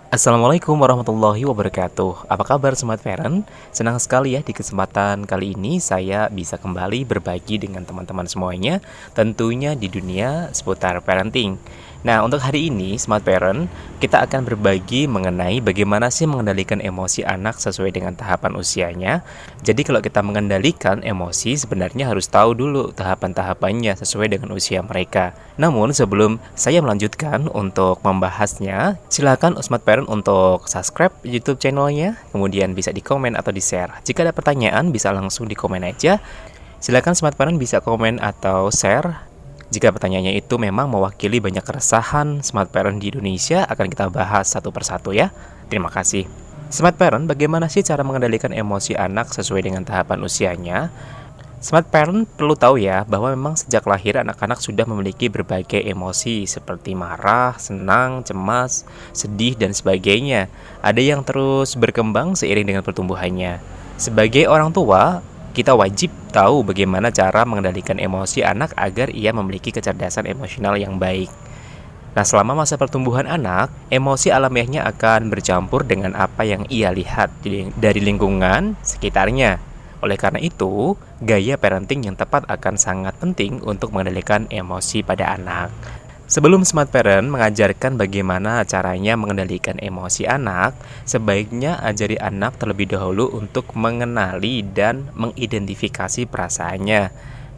Assalamualaikum warahmatullahi wabarakatuh. Apa kabar Smart Parent? Senang sekali ya di kesempatan kali ini saya bisa kembali berbagi dengan teman-teman semuanya, tentunya di dunia seputar parenting. Nah, untuk hari ini Smart Parent, kita akan berbagi mengenai bagaimana sih mengendalikan emosi anak sesuai dengan tahapan usianya. Jadi kalau kita mengendalikan emosi sebenarnya harus tahu dulu tahapan-tahapannya sesuai dengan usia mereka. Namun sebelum saya melanjutkan untuk membahasnya, silakan Smart Parent untuk subscribe YouTube channelnya, kemudian bisa di komen atau di share. Jika ada pertanyaan bisa langsung di komen aja. Silakan Smart Parent bisa komen atau share. Jika pertanyaannya itu memang mewakili banyak keresahan Smart Parent di Indonesia, akan kita bahas satu persatu ya. Terima kasih. Smart Parent, bagaimana sih cara mengendalikan emosi anak sesuai dengan tahapan usianya? Smart Parent perlu tahu ya bahwa memang sejak lahir anak-anak sudah memiliki berbagai emosi seperti marah, senang, cemas, sedih, dan sebagainya. Ada yang terus berkembang seiring dengan pertumbuhannya. Sebagai orang tua, kita wajib tahu bagaimana cara mengendalikan emosi anak agar ia memiliki kecerdasan emosional yang baik. Nah, selama masa pertumbuhan anak, emosi alamiahnya akan bercampur dengan apa yang ia lihat dari lingkungan sekitarnya. Oleh karena itu, gaya parenting yang tepat akan sangat penting untuk mengendalikan emosi pada anak. Sebelum Smart Parent mengajarkan bagaimana caranya mengendalikan emosi anak, sebaiknya ajari anak terlebih dahulu untuk mengenali dan mengidentifikasi perasaannya.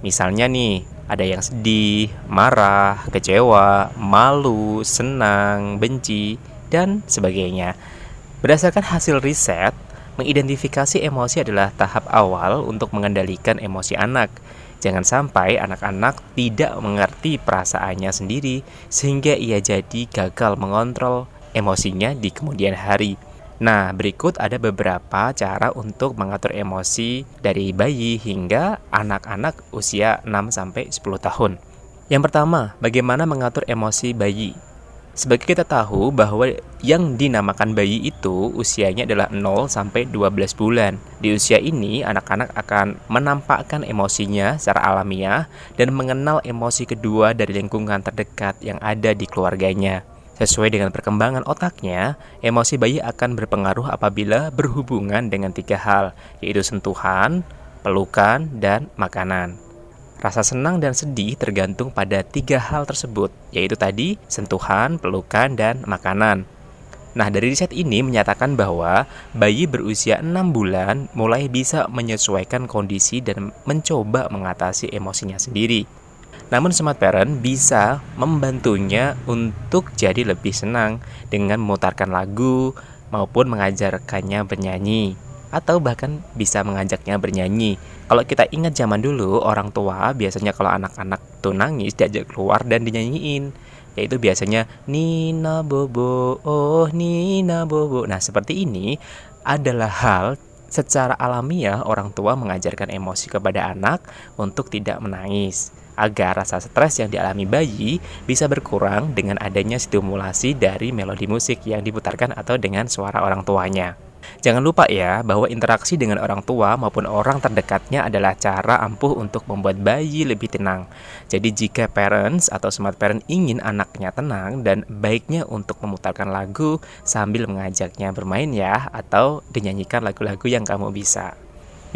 Misalnya nih, ada yang sedih, marah, kecewa, malu, senang, benci, dan sebagainya. Berdasarkan hasil riset, mengidentifikasi emosi adalah tahap awal untuk mengendalikan emosi anak. Jangan sampai anak-anak tidak mengerti perasaannya sendiri sehingga ia jadi gagal mengontrol emosinya di kemudian hari. Nah, berikut ada beberapa cara untuk mengatur emosi dari bayi hingga anak-anak usia 6-10 tahun. Yang pertama, bagaimana mengatur emosi bayi? Sebagai kita tahu bahwa yang dinamakan bayi itu usianya adalah 0-12 bulan. Di usia ini, anak-anak akan menampakkan emosinya secara alamiah dan mengenal emosi kedua dari lingkungan terdekat yang ada di keluarganya. Sesuai dengan perkembangan otaknya, emosi bayi akan berpengaruh apabila berhubungan dengan 3 hal, yaitu sentuhan, pelukan, dan makanan. Rasa senang dan sedih tergantung pada 3 hal tersebut, yaitu tadi sentuhan, pelukan, dan makanan. Nah, dari riset ini menyatakan bahwa bayi berusia 6 bulan mulai bisa menyesuaikan kondisi dan mencoba mengatasi emosinya sendiri. Namun Smart Parent bisa membantunya untuk jadi lebih senang dengan memutarkan lagu maupun mengajarkannya bernyanyi, atau bahkan bisa mengajaknya bernyanyi. Kalau kita ingat zaman dulu, orang tua biasanya kalau anak-anak tuh nangis diajak keluar dan dinyanyiin, yaitu biasanya Nina Bobo, oh Nina Bobo. Nah, seperti ini adalah hal secara alamiah orang tua mengajarkan emosi kepada anak untuk tidak menangis, agar rasa stres yang dialami bayi bisa berkurang dengan adanya stimulasi dari melodi musik yang diputarkan atau dengan suara orang tuanya. Jangan lupa ya bahwa interaksi dengan orang tua maupun orang terdekatnya adalah cara ampuh untuk membuat bayi lebih tenang. Jadi jika parents atau Smart Parent ingin anaknya tenang, dan baiknya untuk memutarkan lagu sambil mengajaknya bermain ya, atau dinyanyikan lagu-lagu yang kamu bisa.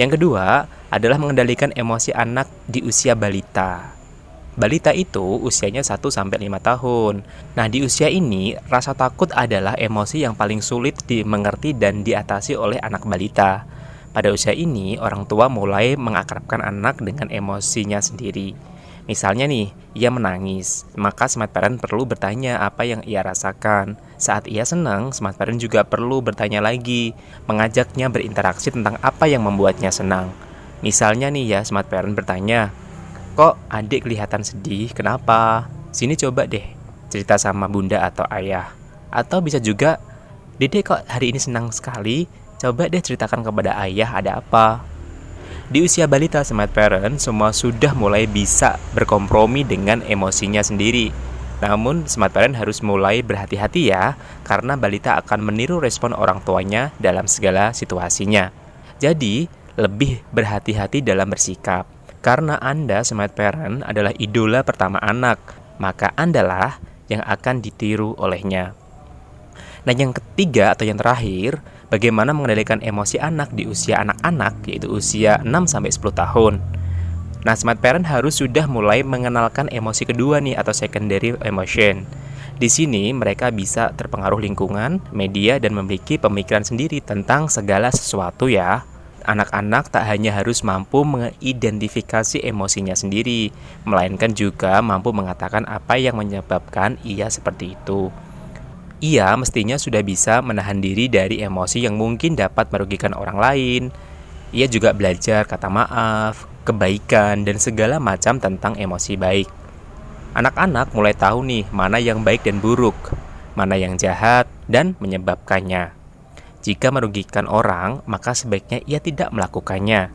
Yang kedua adalah mengendalikan emosi anak di usia balita. Balita itu usianya 1-5 tahun. Nah, di usia ini, rasa takut adalah emosi yang paling sulit dimengerti dan diatasi oleh anak balita. Pada usia ini, orang tua mulai mengakrabkan anak dengan emosinya sendiri. Misalnya nih, ia menangis, maka Smart Parent perlu bertanya apa yang ia rasakan. Saat ia senang, Smart Parent juga perlu bertanya lagi, mengajaknya berinteraksi tentang apa yang membuatnya senang. Misalnya nih ya, Smart Parent bertanya, "Kok adik kelihatan sedih? Kenapa? Sini coba deh cerita sama bunda atau ayah." Atau bisa juga, "Dede kok hari ini senang sekali? Coba deh ceritakan kepada ayah ada apa." Di usia balita Smart Parent, semua sudah mulai bisa berkompromi dengan emosinya sendiri. Namun Smart Parent harus mulai berhati-hati ya, karena balita akan meniru respon orang tuanya dalam segala situasinya. Jadi, lebih berhati-hati dalam bersikap. Karena Anda, Smart Parent, adalah idola pertama anak, maka Andalah yang akan ditiru olehnya. Nah, yang ketiga atau yang terakhir, bagaimana mengendalikan emosi anak di usia anak-anak, yaitu usia 6-10 tahun. Nah, smart parent harus sudah mulai mengenalkan emosi kedua nih atau secondary emotion. Di sini mereka bisa terpengaruh lingkungan, media, dan memiliki pemikiran sendiri tentang segala sesuatu ya. Anak-anak tak hanya harus mampu mengidentifikasi emosinya sendiri, melainkan juga mampu mengatakan apa yang menyebabkan ia seperti itu. Ia mestinya sudah bisa menahan diri dari emosi yang mungkin dapat merugikan orang lain. Ia juga belajar kata maaf, kebaikan, dan segala macam tentang emosi baik. Anak-anak mulai tahu nih mana yang baik dan buruk, mana yang jahat dan menyebabkannya. Jika merugikan orang, maka sebaiknya ia tidak melakukannya.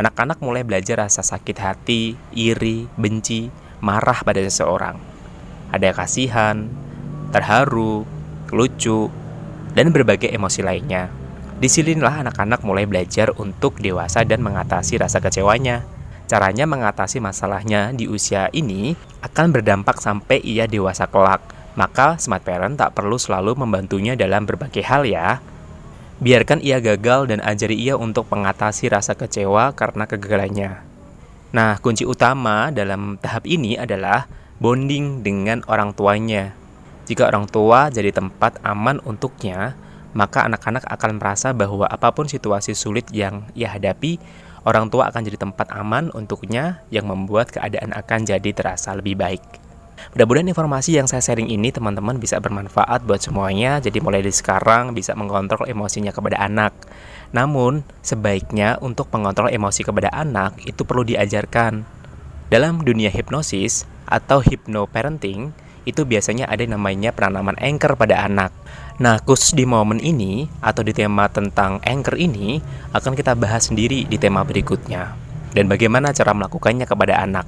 Anak-anak mulai belajar rasa sakit hati, iri, benci, marah pada seseorang. Ada kasihan, terharu, lucu, dan berbagai emosi lainnya. Disinilah anak-anak mulai belajar untuk dewasa dan mengatasi rasa kecewanya. Caranya mengatasi masalahnya di usia ini akan berdampak sampai ia dewasa kelak. Maka smart parent tak perlu selalu membantunya dalam berbagai hal ya. Biarkan ia gagal dan ajari ia untuk mengatasi rasa kecewa karena kegagalannya. Nah, kunci utama dalam tahap ini adalah bonding dengan orang tuanya. Jika orang tua jadi tempat aman untuknya, maka anak-anak akan merasa bahwa apapun situasi sulit yang ia hadapi, orang tua akan jadi tempat aman untuknya yang membuat keadaan akan jadi terasa lebih baik. Mudah-mudahan informasi yang saya sharing ini teman-teman bisa bermanfaat buat semuanya. Jadi mulai dari sekarang bisa mengontrol emosinya kepada anak. Namun, sebaiknya untuk mengontrol emosi kepada anak itu perlu diajarkan. Dalam dunia hipnosis atau hypnoparenting, itu biasanya ada yang namanya penanaman anchor pada anak. Nah, khusus di momen ini atau di tema tentang anchor ini akan kita bahas sendiri di tema berikutnya. Dan bagaimana cara melakukannya kepada anak.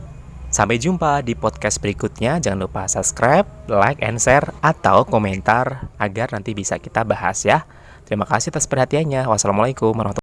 Sampai jumpa di podcast berikutnya. Jangan lupa subscribe, like, and share, atau komentar agar nanti bisa kita bahas ya. Terima kasih atas perhatiannya. Wassalamualaikum warahmatullahi wabarakatuh.